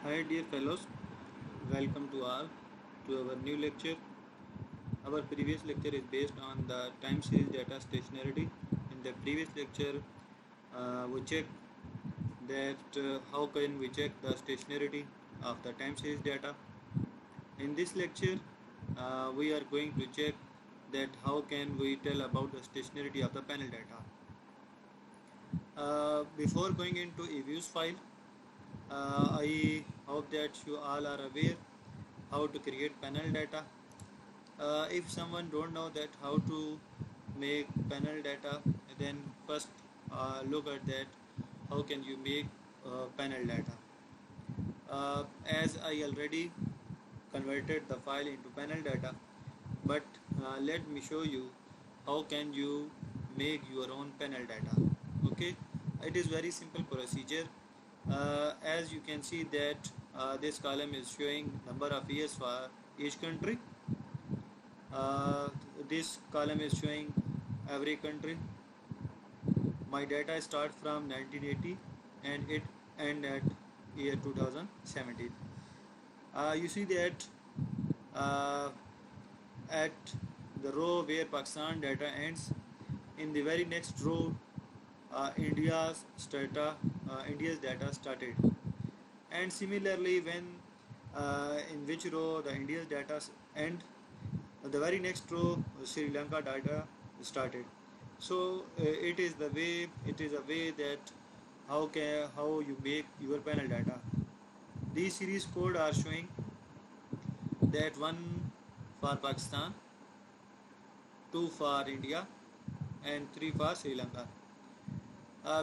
Hi dear fellows, welcome to our new lecture. Our previous lecture is based on the time series data stationarity. In the previous lecture, we checked that how can we check the stationarity of the time series data. In this lecture, we are going to check that how can we tell about the stationarity of the panel data. Before going into a views file, I hope that you all are aware how to create panel data. If someone don't know that how to make panel data, then first look at that how can you make panel data. As I already converted the file into panel data, but let me show you how can you make your own panel data. Okay, it is very simple procedure. As you can see that this column is showing number of years for each country. uh, this column is showing every country. My data start from 1980 and it end at year 2017. You see that uh, at the row where Pakistan data ends, in the very next row India's data started. And similarly, when in which row the India's data end, the very next row Sri Lanka data started. So it is a way that how you make your panel data. These series code are showing that one for Pakistan, two for India, and three for Sri Lanka.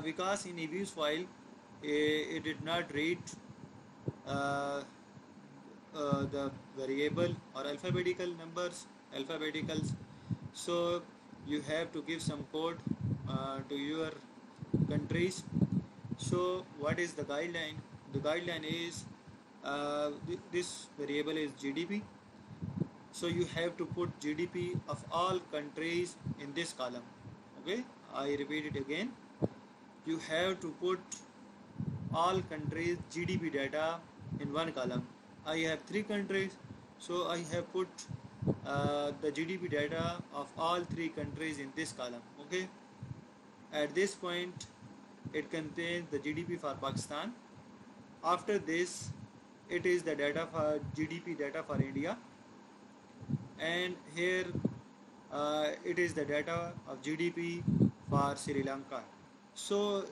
Because in EViews file it did not read uh, the variable or alphabeticals. So you have to give some code to your countries. So what is the guideline? The guideline is this variable is GDP. So you have to put GDP of all countries in this column. Okay, I repeat it again. You have to put all countries GDP data in one column. I have three countries, so I have put the GDP data of all three countries in this column. Okay, at this point it contains the GDP for Pakistan. After this, it is the data for GDP data for India, and here it is the data of GDP for Sri Lanka. So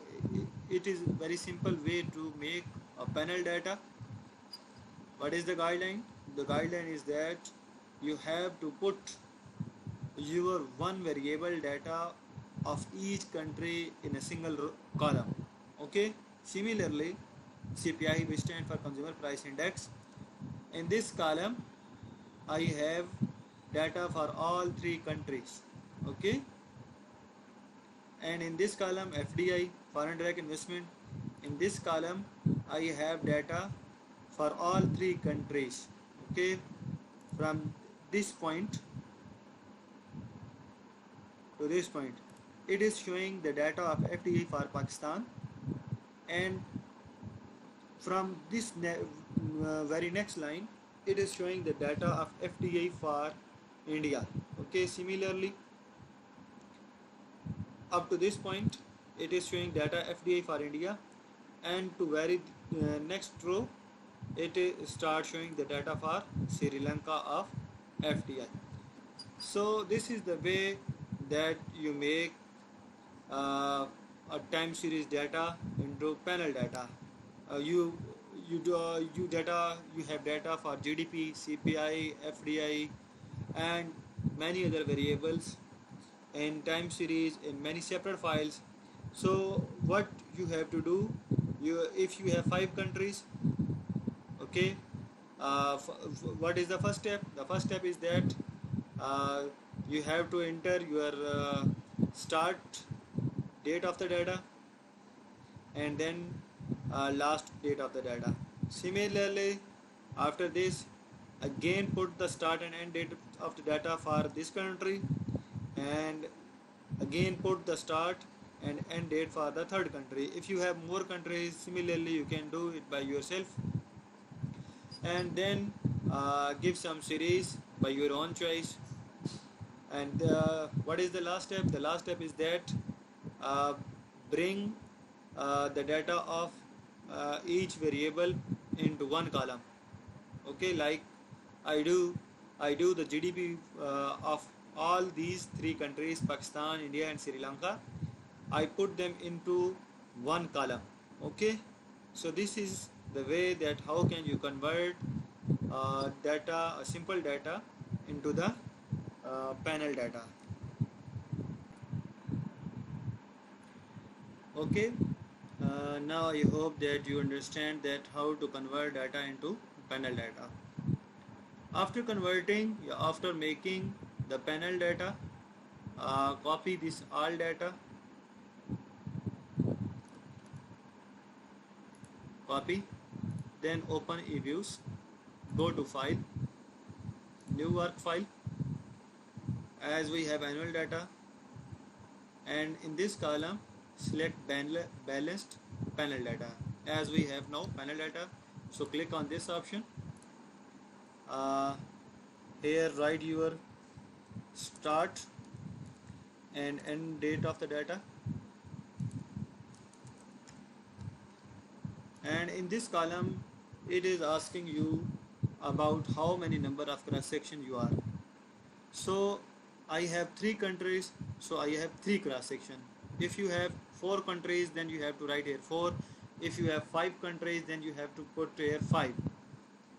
it is very simple way to make a panel data. What is the guideline? The guideline is that you have to put your one variable data of each country in a single column. Okay. Similarly, CPI, which stands for Consumer Price Index. In this column, I have data for all three countries. Okay. And in this column, FDI, foreign direct investment. In this column, I have data for all three countries. Okay. From this point to this point, it is showing the data of FDI for Pakistan, and from this very next line, it is showing the data of FDI for India. Okay, similarly, up to this point, it is showing data FDI for India, and to very next row, it starts showing the data for Sri Lanka of FDI. So this is the way that you make a time series data into panel data. You have data for GDP, CPI, FDI, and many other variables in time series in many separate files. So what you have to do, if you have five countries, okay, what is the first step? The first step is that uh, you have to enter your start date of the data and then last date of the data. Similarly, after this, again put the start and end date of the data for this country, and again put the start and end date for the third country. If you have more countries, similarly you can do it by yourself. and then give some series by your own choice. And what is the last step? The last step is that uh, bring the data of each variable into one column. Okay, like I do, I do the GDP of all these three countries, Pakistan, India, and Sri Lanka. I put them into one column. Okay, so this is the way that how can you convert data, simple data, into the panel data. Okay, now I hope that you understand that how to convert data into panel data. After converting, after making the panel data, copy this all data, copy, then open eViews, go to file, new work file, as we have annual data, and in this column select balanced panel data, as we have now panel data. So click on this option. Here write your start and end date of the data, and in this column it is asking you about how many number of cross section you are. So I have 3 countries, so I have 3 cross section. If you have 4 countries, then you have to write here 4. If you have 5 countries, then you have to put here 5.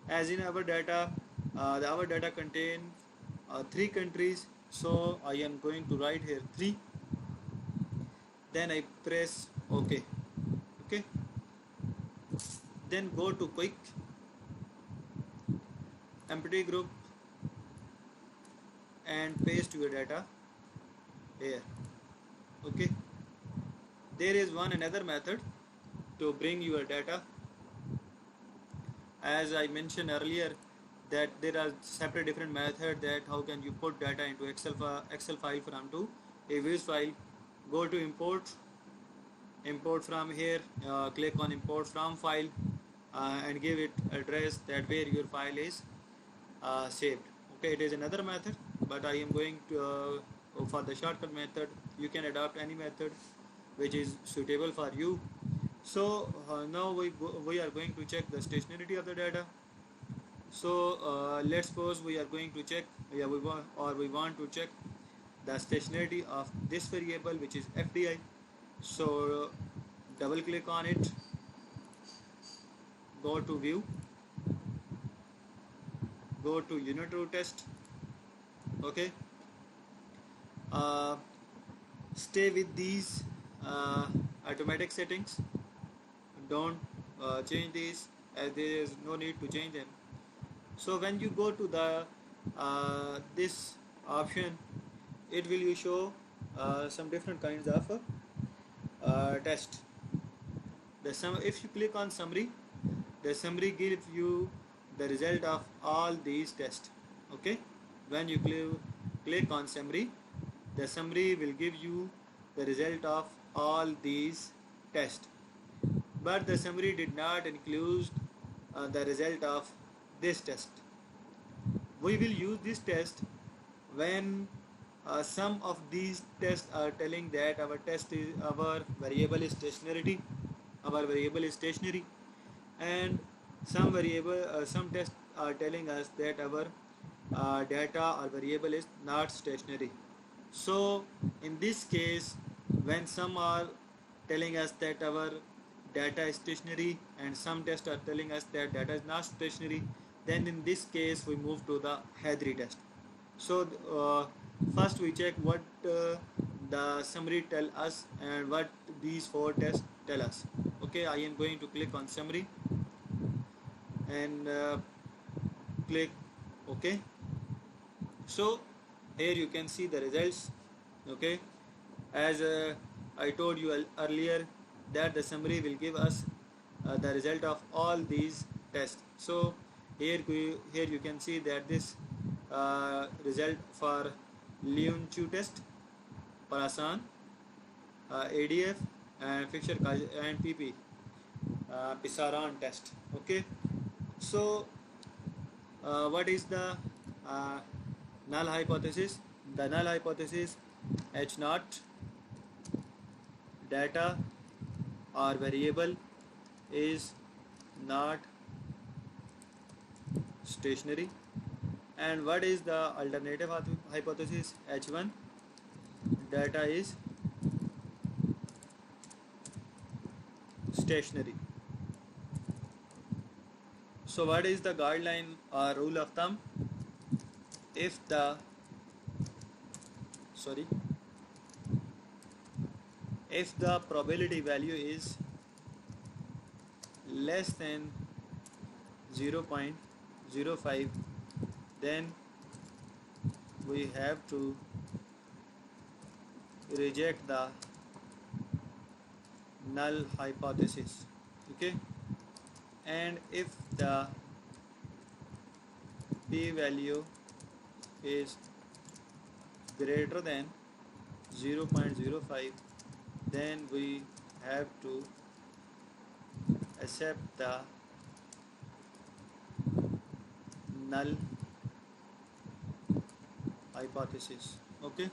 As in our data, our data contains 3 countries, so I am going to write here 3. Then I press OK. Okay. Then go to quick, empty group, and paste your data here. Okay. There is another method to bring your data. As I mentioned earlier, that there are separate different methods that how can you put data into Excel file from to a views file. Go to import from here, click on import from file, and give it address that where your file is saved. Okay, it is another method, but I am going to for the shortcut method. You can adopt any method which is suitable for you. So now we are going to check the stationarity of the data. So let's suppose we are going to check, we want to check the stationarity of this variable, which is FDI. So double click on it, go to view, go to unit root test. Okay, stay with these automatic settings, don't change these, as there is no need to change them. So when you go to the this option, it will you show some different kinds of test. If you click on summary, the summary gives you the result of all these tests. Okay, when you click on summary, the summary will give you the result of all these tests, but the summary did not include the result of this test. We will use this test when some of these tests are telling that our variable is stationary, and some tests are telling us that our data or variable is not stationary. So in this case, when some are telling us that our data is stationary and some tests are telling us that data is not stationary, then in this case we move to the Hadri test. So first we check what the summary tell us and what these 4 tests tell us. Okay, I am going to click on summary and click OK. So here you can see the results. Okay, as I told you earlier that the summary will give us the result of all these tests. So here you can see that this result for Leon Chu test, Parasan, ADF, and Fisher and PP Pisaran test. Okay, so What is the uh, null hypothesis? The null hypothesis: H naught data or variable is not stationary. And what is the alternative hypothesis? H1 data is stationary. So what is the guideline or rule of thumb? If the sorry if the probability value is less than 0.05, then we have to reject the null hypothesis. Okay, and if the p value is greater than 0.05, then we have to accept the null hypothesis. Okay,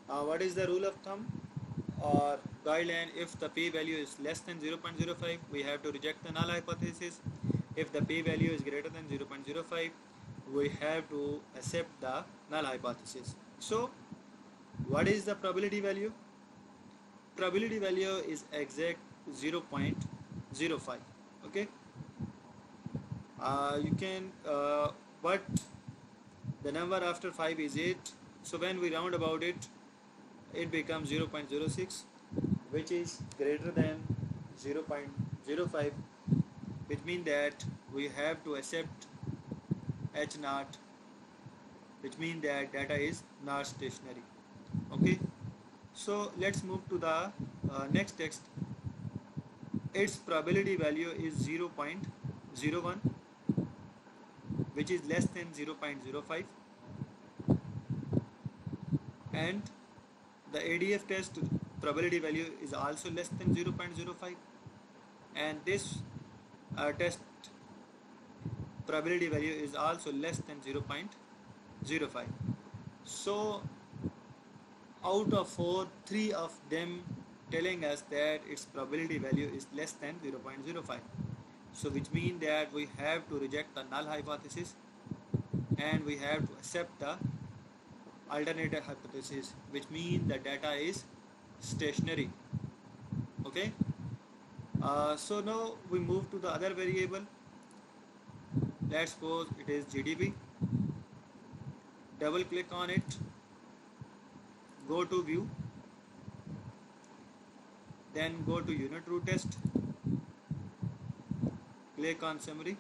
what is the rule of thumb or guideline? If the p value is less than 0.05, we have to reject the null hypothesis. If the p value is greater than 0.05, we have to accept the null hypothesis. So what is the probability value? Probability value is exact 0.05. Okay, you can but the number after 5 is 8, so when we round about it, it becomes 0.06, which is greater than 0.05, which means that we have to accept H naught, which means that data is not stationary. Okay, so let's move to the next text. Its probability value is 0.01, which is less than 0.05, and the ADF test probability value is also less than 0.05, and this test probability value is also less than 0.05. So out of 4, 3 of them telling us that its probability value is less than 0.05. So which means that we have to reject the null hypothesis and we have to accept the alternative hypothesis, which means the data is stationary. Okay, so now we move to the other variable. Let's suppose it is GDP. Double click on it, go to view, then go to unit root test, click on summary.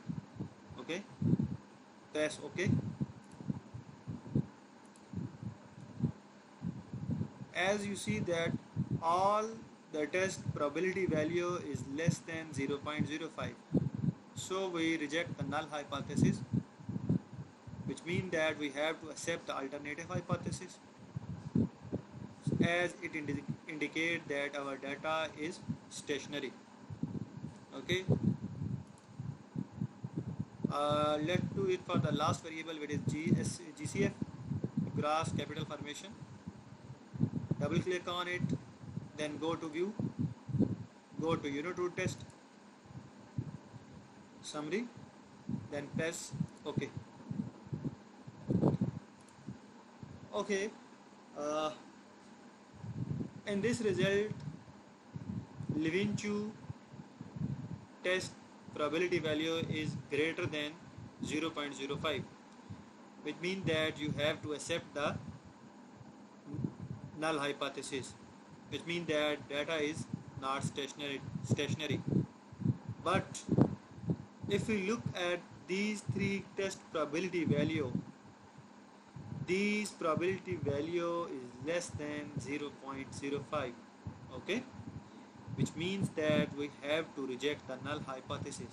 Okay, press OK. As you see that all the test probability value is less than 0.05, so we reject the null hypothesis, which means that we have to accept the alternative hypothesis, as it indicates that our data is stationary. Okay, let's do it for the last variable, which is GCF, gross capital formation. Double click on it, then go to view, go to unit root test, summary, then press OK. Okay, in this result, Levenchuk test probability value is greater than 0.05, which means that you have to accept the null hypothesis, which means that data is not stationary. But if we look at these three test probability value, this probability value is less than 0.05. Okay, which means that we have to reject the null hypothesis,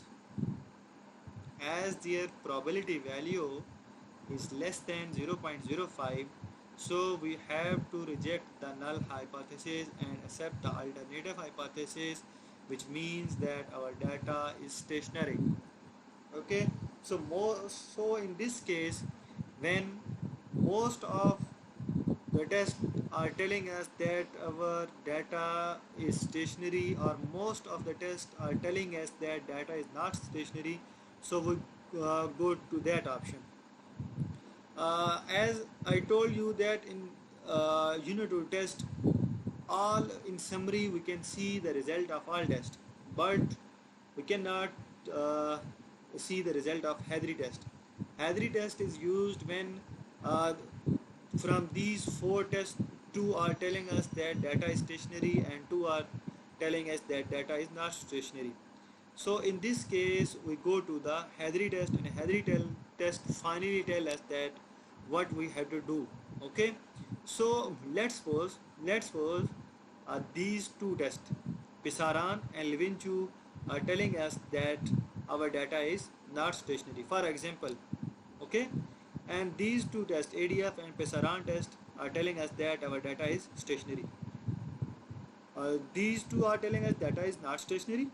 as their probability value is less than 0.05. So we have to reject the null hypothesis and accept the alternative hypothesis, which means that our data is stationary. Okay, So in this case, when most of the tests are telling us that our data is stationary, or most of the tests are telling us that data is not stationary, so we go to that option. As I told you that in unit 2 test, all in summary we can see the result of all tests, but we cannot uh, see the result of Hadri test. Hadri test is used when uh, from these four tests, two are telling us that data is stationary and two are telling us that data is not stationary. So in this case, we go to the Hadri test, and Hadri test finally tell us that what we have to do. Okay, so let's suppose these two tests, Pisaran and Levinchu, are telling us that our data is not stationary. For example, okay, and these two tests, ADF and Pisaran test, are telling us that our data is stationary. These two are telling us data is not stationary.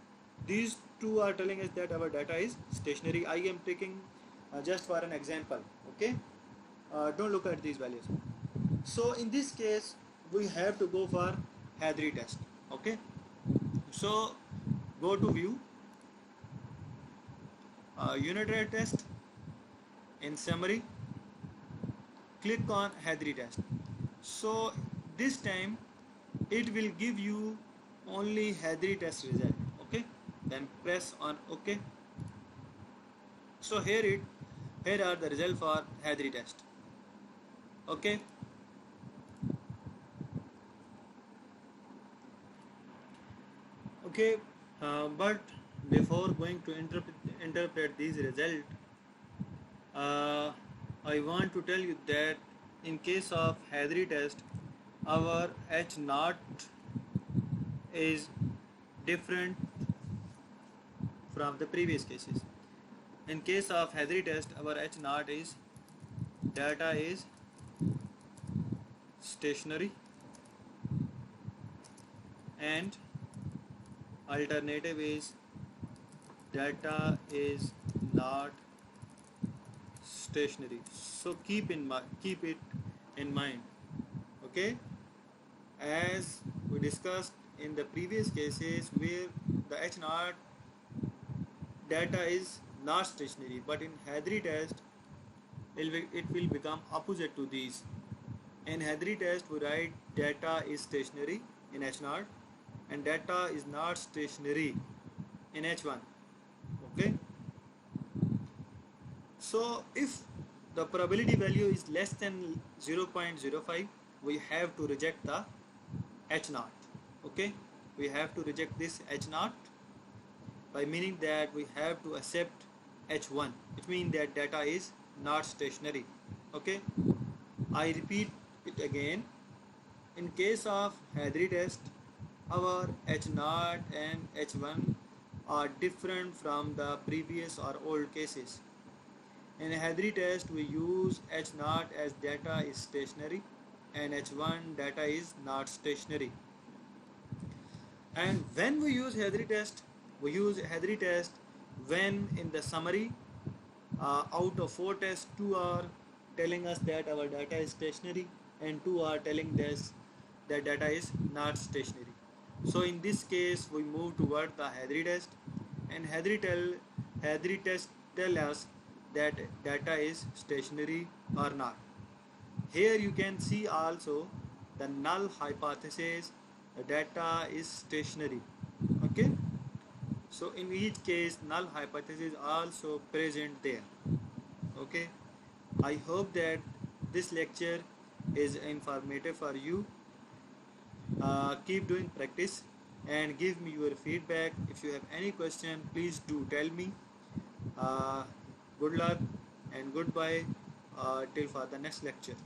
These two are telling us that our data is stationary. I am taking just for an example. Okay, don't look at these values. So in this case, we have to go for Hadri test. Okay, so go to view, unitary test. In summary, click on Hadri test. So this time it will give you only Hadri test result. Okay, then press on OK. So here are the result for Hadri test. Okay, okay, but before going to interpret these results, uh, I want to tell you that in case of Hadri test, our H naught is different from the previous cases. In case of Hadri test, our H naught is data is stationary, and alternative is data is not stationary. So keep it in mind. Okay, as we discussed in the previous cases where the H naught data is not stationary, but in Hadri test it will become opposite to these. In Hadri test we write data is stationary in H naught and data is not stationary in H1. Okay, so if the probability value is less than 0.05, we have to reject the H naught. Okay, we have to reject this H naught, by meaning that we have to accept H1. It means that data is not stationary. Okay, I repeat it again. In case of Hadri test, our H naught and H1 are different from the previous or old cases. In Hadri test, we use H naught as data is stationary and H1 data is not stationary. And when we use Hadri test, we use Hadri test when in the summary, out of 4 tests, 2 are telling us that our data is stationary and 2 are telling us that data is not stationary. So in this case, we move toward the Hadri test, and Hadri test tell us that data is stationary or not. Here you can see also the null hypothesis, the data is stationary. Okay, so in each case null hypothesis also present there. Okay, I hope that this lecture is informative for you. Keep doing practice and give me your feedback. If you have any question, please do tell me. Good luck and goodbye till for the next lecture.